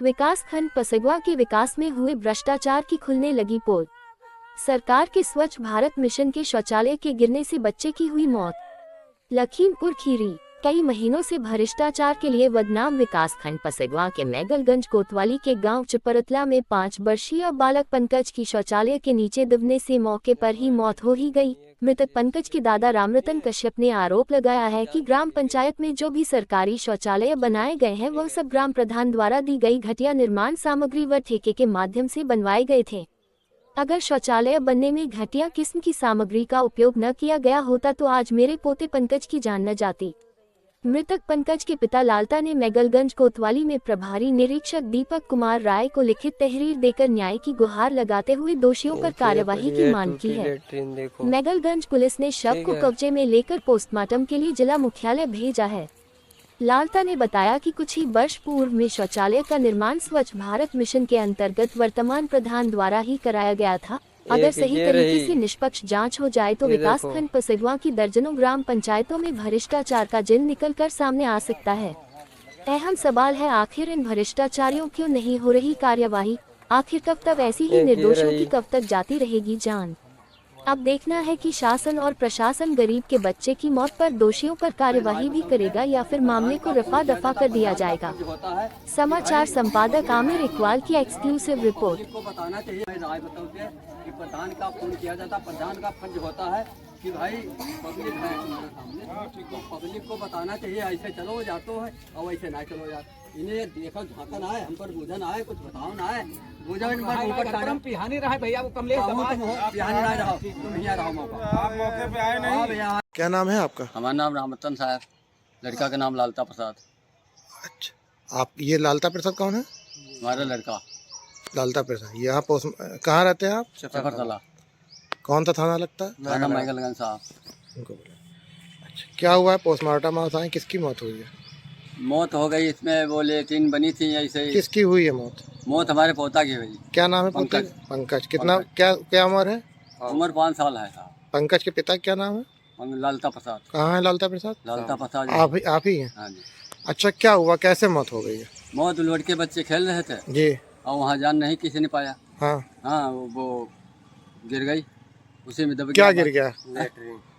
विकासखंड पसगवा के विकास में हुए भ्रष्टाचार की खुलने लगी पोल। सरकार के स्वच्छ भारत मिशन के शौचालय के गिरने से बच्चे की हुई मौत। लखीमपुर खीरी। कई महीनों से भ्रष्टाचार के लिए बदनाम विकासखंड पसगवा के मैगलगंज कोतवाली के गांव चपरतला में 5 वर्षीय बालक पंकज की शौचालय के नीचे दबने से मौके पर ही मौत हो ही गई। मृतक पंकज के दादा रामरतन कश्यप ने आरोप लगाया है कि ग्राम पंचायत में जो भी सरकारी शौचालय बनाए गए हैं वह सब ग्राम प्रधान द्वारा दी गई घटिया निर्माण सामग्री व ठेके के माध्यम से बनवाए गए थे। अगर शौचालय बनने में घटिया किस्म की सामग्री का उपयोग न किया गया होता तो आज मेरे पोते पंकज की जान न जाती। मृतक पंकज के पिता लालता ने मैगलगंज कोतवाली में प्रभारी निरीक्षक दीपक कुमार राय को लिखित तहरीर देकर न्याय की गुहार लगाते हुए दोषियों पर कार्यवाही की मांग की है। मैगलगंज पुलिस ने शव को कब्जे में लेकर पोस्टमार्टम के लिए जिला मुख्यालय भेजा है। लालता ने बताया कि कुछ ही वर्ष पूर्व में शौचालय का निर्माण स्वच्छ भारत मिशन के अंतर्गत वर्तमान प्रधान द्वारा ही कराया गया था। अगर सही तरीके से निष्पक्ष जांच हो जाए तो विकासखंड पसगवा की दर्जनों ग्राम पंचायतों में भ्रष्टाचार का जिन निकलकर सामने आ सकता है। अहम सवाल है आखिर इन भ्रष्टाचारियों क्यों नहीं हो रही कार्यवाही? आखिर कब तक ऐसी ही निर्दोषों की कब तक जाती रहेगी जान? अब देखना है कि शासन और प्रशासन गरीब के बच्चे की मौत पर दोषियों पर कार्यवाही भी करेगा या फिर मामले को रफा दफा कर दिया जाएगा। समाचार संपादक आमिर इकबाल की एक्सक्लूसिव रिपोर्ट। प्रधान का फोन किया जाता, प्रधान का फर्ज होता है कि भाई पब्लिक है हमारे सामने, तो पब्लिक को बताना चाहिए ऐसे चलो जातो है और ऐसे ना चलो जाते। इन्हें देखो झांकन आए, हम पर बुझन आए, कुछ बताओ ना आए, बुझन ऊपर पिहानी रहा भैया वो कमले पिहानी ना रहो, तुम यहाँ रहो मौका, आप मौके पे आए नहीं भैया। क्या नाम है आपका? हमारा नाम रामरतन साहब, लड़का का नाम लालता प्रसाद। अच्छा, आप ये लालता प्रसाद कौन है? हमारा लड़का लालता प्रसाद। यहाँ कहाँ रहते हैं आप? चपरतला। कौन सा थाना लगता है? थाना मैगलगंज साहब। अच्छा, क्या हुआ है? पोस्टमार्टम आए, किसकी मौत हुई है? मौत हो गई इसमें वो लेटिन बनी थी ऐसे ही। किसकी हुई है मौत? मौत हमारे पोता की हुई। क्या नाम है? पंकज। पंकज कितना क्या उम्र है? उम्र 5 साल है साहब। पंकज के पिता क्या नाम है? लालता प्रसाद। कहाँ है लालता प्रसाद? लालता प्रसाद आप ही हैं? हाँ जी। अच्छा, क्या हुआ, कैसे मौत हो गई है? मौत लौट के बच्चे खेल रहे थे जी, और वहाँ जान नहीं किसी ने पाया। हाँ वो गिर गई, उसी में दब क्या गिर गया?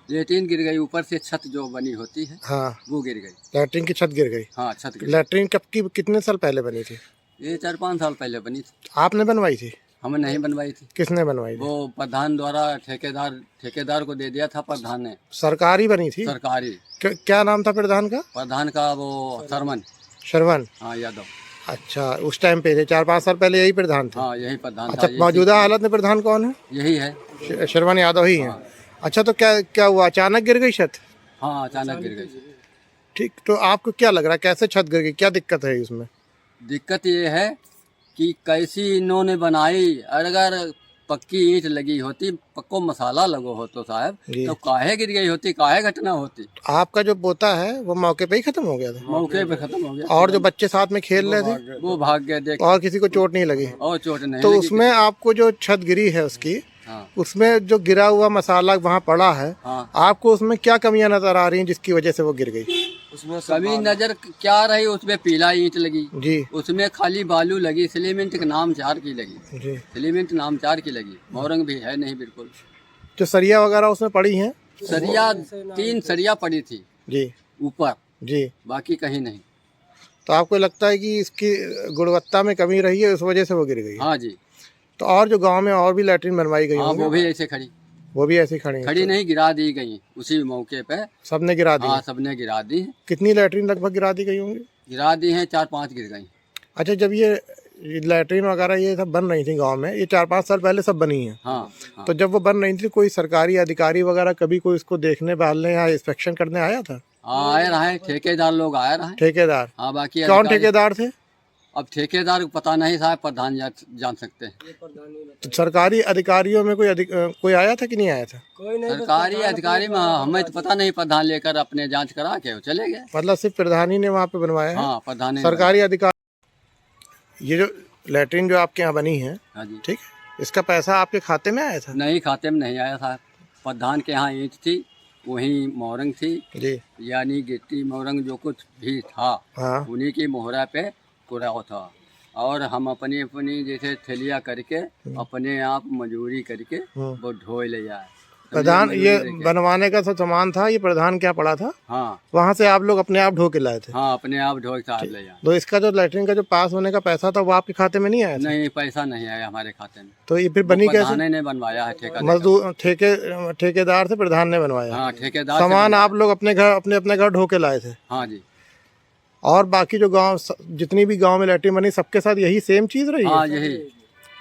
लेट्रिन गिर गई, ऊपर से छत जो बनी होती है हाँ, वो गिर गई। लैट्रिन की छत गिर गई? हाँ, छत गिर। लैट्रिन कब की, कितने साल पहले बनी थी? ये 4-5 साल पहले बनी थी। आपने बनवाई थी? हमें नहीं बनवाई थी। किसने बनवाई थी? वो प्रधान द्वारा ठेकेदार को दे दिया था प्रधान ने। सरकारी बनी थी? सरकारी। क्या नाम था प्रधान का? प्रधान का वो शरवण। हाँ, यादव। अच्छा, उस टाइम पे 4-5 साल पहले यही प्रधान थे? हाँ, यही प्रधान। अच्छा, मौजूदा हालत में प्रधान कौन है? यही है, शरवण यादव ही है। अच्छा, तो क्या हुआ, अचानक गिर गई छत? हाँ, अचानक गिर गई। ठीक, तो आपको क्या लग रहा है कैसे छत गिर गई, क्या दिक्कत है इसमें? दिक्कत ये है कि कैसी इन्होंने बनाई। अगर पक्की ईंट लगी होती, पक्को मसाला लगो हो तो साहब, तो काहे गिर गई होती, काहे घटना होती। आपका जो पोता है वो मौके पे ही खत्म हो गया था? मौके पे खत्म हो गया। और जो बच्चे साथ में खेल रहे थे वो भाग गए देख। और किसी को चोट नहीं लगी? और चोट नहीं तो लगी। उसमें आपको जो छत गिरी है उसकी, उसमें जो गिरा हुआ मसाला वहाँ पड़ा है, आपको उसमें क्या कमियां नजर आ रही हैं जिसकी वजह से वो गिर गई? उसमें कमी नजर क्या रही? उसमें पीला ईंट लगी जी, उसमें खाली बालू लगी, सीमेंट के नाम 4 की लगी जी, सीमेंट नाम 4 की लगी, मोरंग भी है नहीं बिल्कुल। जो सरिया वगैरह उसमें पड़ी हैं? सरिया 3 सरिया पड़ी थी जी, ऊपर जी, बाकी कहीं नहीं। तो आपको लगता है कि इसकी गुणवत्ता में कमी रही है, उस वजह से वो गिर गई? हाँ जी। तो और जो गांव में और भी लैट्रिन बनवाई गई होंगी, वो भी ऐसे खड़ी खड़ी नहीं, गिरा दी गई उसी मौके पे। सबने गिरा दी? हाँ, सबने गिरा दी। कितनी लैट्रिन लगभग गिरा दी गई होंगी? गिरा दी हैं 4-5 गिर गई। अच्छा, जब ये लैट्रिन वगैरह ये सब बन रही थी गांव में, ये 4-5 साल पहले सब बनी है? हाँ। तो जब वो बन रही थी कोई सरकारी अधिकारी वगैरह कभी कोई इसको देखने बहालने या इंस्पेक्शन करने आया था? आए रहे ठेकेदार लोग आए रहे। ठेकेदार? हाँ, बाकी कौन ठेकेदार थे? अब ठेकेदार पता नहीं साहब, प्रधान जान सकते हैं। तो सरकारी अधिकारियों में कोई आया था कि नहीं आया था? सरकारी अधिकारी में हमें तो पता नहीं, प्रधान लेकर अपने जांच करा के वो चले गए। मतलब सिर्फ प्रधान ही ने वहाँ पे बनवाया है? हाँ, प्रधान। सरकारी अधिकारी। ये जो लैट्रिन जो आपके यहाँ बनी है, हाँ जी, ठीक, इसका पैसा आपके खाते में आया था? नहीं, खाते में नहीं आया साहब। प्रधान के यहाँ ईंट थी, वही मोरंग थी जी, यानी गिट्टी मोरंग जो कुछ भी था, हाँ, उन्हीं की मोहरा पे पूरा था। और हम अपनी अपनी जैसे थैलिया करके अपने आप मजदूरी करके वो ढो ले जाए। प्रधान ये बनवाने का सब सामान था, ये प्रधान क्या पड़ा था? हाँ वहाँ से आप लोग अपने आप ढो के लाए थे? हाँ, अपने आप ढो के साथ ले जाए। तो इसका जो लैट्रिन का जो पास होने का पैसा था वो आपके खाते में नहीं आया था? नहीं, पैसा नहीं आया हमारे खाते में। तो ये फिर बनी कैसे? प्रधान ने बनवाया है, ठेका मजदूर ठेकेदार से प्रधान ने बनवाया? हाँ, ठेकेदार। सामान आप लोग अपने घर अपने घर ढो के लाए थे? हाँ जी। और बाकी जो गांव जितनी भी गांव में लैट्रिन बनी सबके साथ यही सेम चीज रही? हाँ यही।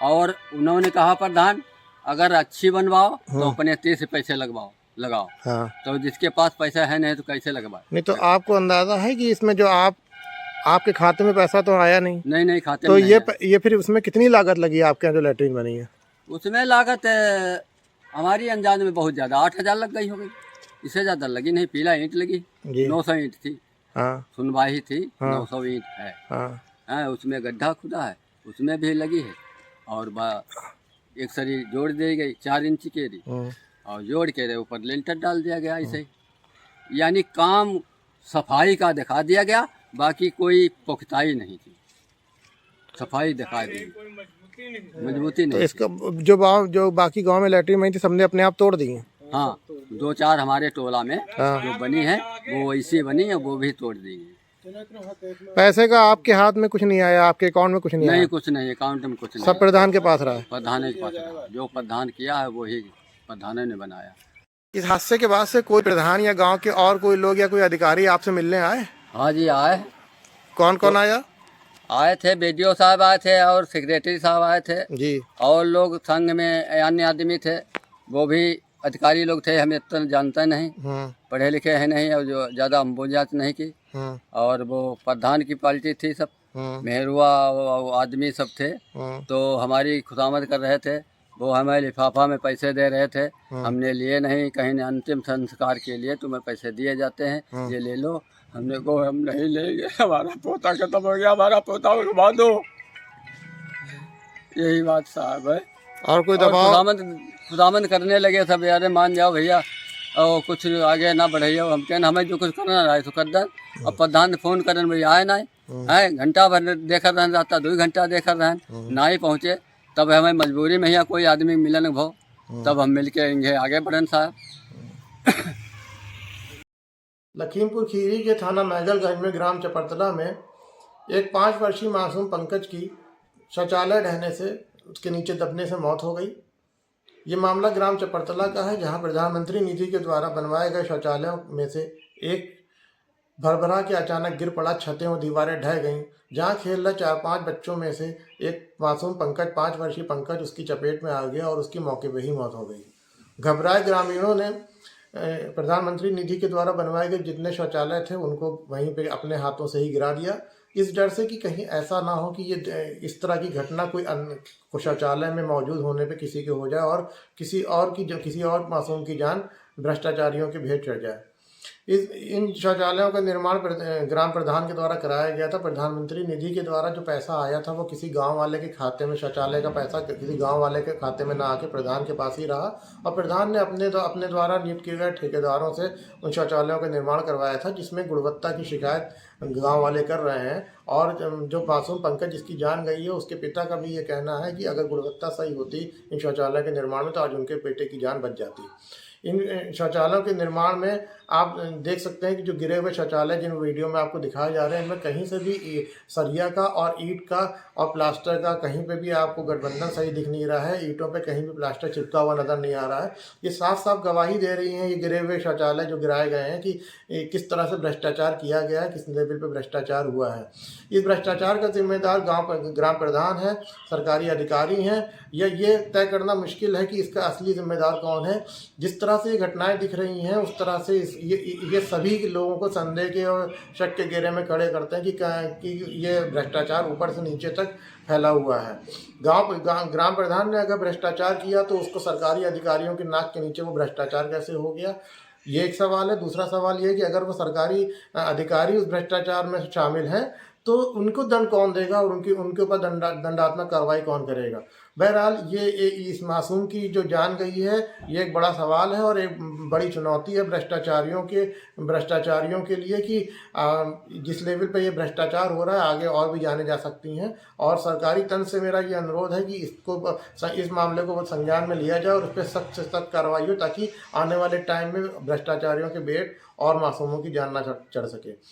और उन्होंने कहा प्रधान अगर अच्छी बनवाओ तो अपने 30 पैसे लगाओ। हाँ। तो जिसके पास पैसा है नहीं तो कैसे लगवाए? नहीं तो आपको अंदाजा है कि इसमें जो आपके खाते में पैसा तो आया नहीं? नहीं खाते तो में ये फिर उसमें कितनी लागत लगी आपके यहाँ जो लैट्रिन बनी है? उसमें लागत हमारी अंदाज में बहुत ज्यादा 8,000 लग गई होगी, इससे ज्यादा लगी नहीं। पीला ईंट लगी 900 ईंट थी। हाँ। सुनवाही थी। हाँ। 900 ईंट है। हाँ। उसमें गड्ढा खुदा है, उसमें भी लगी है। और एक सरी जोड़ दी गई 4 इंच की दी, और जोड़ के ऊपर लेंटर डाल दिया गया ऐसे। यानी काम सफाई का दिखा दिया गया, बाकी कोई पुख्ताई नहीं थी। सफाई दिखा दी, मजबूती नहीं। तो इसका जो बाकी गांव में लैट्रिन बनी थी सबने अपने आप तोड़ दी है? हाँ, 2-4 हमारे टोला में जो बनी है वो वैसी बनी है, वो भी तोड़ दी है। पैसे का आपके हाथ में कुछ नहीं आया? आपके अकाउंट में कुछ नहीं आया? नहीं, कुछ नहीं, अकाउंट में कुछ नहीं। सब प्रधान के पास रहा है? प्रधान के पास रहा। जो प्रधान किया है वो ही प्रधान ने बनाया। इस हादसे के बाद से कोई प्रधान या गांव के और कोई लोग या कोई अधिकारी आपसे मिलने आए? हाँ जी, आए। कौन कौन आया? आए थे, BDO साहब आए थे और सेक्रेटरी साहब आए थे जी। और लोग संघ में अन्य आदमी थे, वो भी अधिकारी लोग थे। हमें इतना जानते नहीं, पढ़े लिखे हैं नहीं, और जो ज़्यादा हम बोझात नहीं की। और वो प्रधान की पार्टी थी, सब मेहरुआ आदमी सब थे। तो हमारी खुशामद कर रहे थे। वो हमें लिफाफा में पैसे दे रहे थे, हमने लिए नहीं। कहीं ने अंतिम संस्कार के लिए तुम्हें पैसे दिए जाते हैं, ये ले लो। हमने को हम नहीं लेंगे, हमारा पोता खत्म हो गया, हमारा पोता उठवा दो। यही बात साहब है। और कोई दबाव? खुदामंद करने लगे सब, यार मान जाओ भैया और कुछ आगे ना बढ़ाइए। हम कहना हमें जो कुछ करना रहा है तो कर दें। अब प्रधान फोन करन भैया आए ना है, घंटा भर देखकर रहन जाता, 2 घंटा देखकर रहन ना ही पहुँचे। तब हमें मजबूरी में या कोई आदमी मिलन भो, तब हम मिल के आगे बढ़न साहब। लखीमपुर खीरी के थाना मैगलगंज में ग्राम चपरतला में एक 5 वर्षीय मासूम पंकज की शौचालय ढहने से उसके नीचे दबने से मौत हो गई। ये मामला ग्राम चपरतला का है, जहां प्रधानमंत्री निधि के द्वारा बनवाए गए शौचालयों में से एक भरभरा के अचानक गिर पड़ा, छतें और दीवारें ढह गईं। जहां खेल रहे 4-5 बच्चों में से एक मासूम पंकज 5 वर्षीय पंकज उसकी चपेट में आ गया और उसकी मौके पर ही मौत हो गई। घबराए ग्रामीणों ने प्रधानमंत्री निधि के द्वारा बनवाए गए जितने शौचालय थे उनको वहीं पे अपने हाथों से ही गिरा दिया, इस डर से कि कहीं ऐसा ना हो कि ये इस तरह की घटना कोई अन्य शौचालय में मौजूद होने पे किसी के हो जाए और किसी और मासूम की जान भ्रष्टाचारियों के भेंट चढ़ जाए। इन शौचालयों का निर्माण ग्राम प्रधान के द्वारा कराया गया था। प्रधानमंत्री निधि के द्वारा जो पैसा आया था वो किसी गांव वाले के खाते में, शौचालय का पैसा किसी गांव वाले के खाते में ना आके प्रधान के पास ही रहा, और प्रधान ने अपने द्वारा नियुक्त किए गए ठेकेदारों से उन शौचालयों का निर्माण करवाया था, जिसमें गुणवत्ता की शिकायत गांव वाले कर रहे हैं। और जो मासूम पंकज जिसकी जान गई है उसके पिता का भी ये कहना है कि अगर गुणवत्ता सही होती इन शौचालय के निर्माण में तो आज उनके बेटे की जान बच जाती। इन शौचालयों के निर्माण में आप देख सकते हैं कि जो गिरे हुए शौचालय जिन वीडियो में आपको दिखाए जा रहे हैं, इनमें कहीं से भी सरिया का और ईंट का और प्लास्टर का कहीं पे भी आपको गठबंधन सही दिख नहीं रहा है। ईंटों पे कहीं भी प्लास्टर चिपका हुआ नज़र नहीं आ रहा है। ये साफ साफ गवाही दे रही हैं ये गिरे हुए शौचालय जो गिराए गए हैं कि किस तरह से भ्रष्टाचार किया गया है, किस लेवल पर भ्रष्टाचार हुआ है। इस भ्रष्टाचार का जिम्मेदार ग्राम प्रधान है, सरकारी अधिकारी हैं, या ये तय करना मुश्किल है कि इसका असली जिम्मेदार कौन है। जिस तरह से ये घटनाएं दिख रही हैं उस तरह से ये सभी लोगों को संदेह के और शक के घेरे में खड़े करते हैं कि ये भ्रष्टाचार ऊपर से नीचे तक फैला हुआ है। ग्राम प्रधान ने अगर भ्रष्टाचार किया तो उसको सरकारी अधिकारियों के नाक के नीचे वो भ्रष्टाचार कैसे हो गया, ये एक सवाल है। दूसरा सवाल ये कि अगर वो सरकारी अधिकारी उस भ्रष्टाचार में शामिल हैं तो उनको दंड कौन देगा और उनके ऊपर दंडात्मक कार्रवाई कौन करेगा। बहरहाल ये इस मासूम की जो जान गई है ये एक बड़ा सवाल है और एक बड़ी चुनौती है भ्रष्टाचारियों के लिए कि जिस लेवल पे ये भ्रष्टाचार हो रहा है आगे और भी जाने जा सकती हैं। और सरकारी तंत्र से मेरा ये अनुरोध है कि इस मामले को संज्ञान में लिया जाए और उस पर सख्त से सख्त कार्रवाई हो ताकि आने वाले टाइम में भ्रष्टाचारियों के बेट और मासूमों की जान ना चढ़ सके।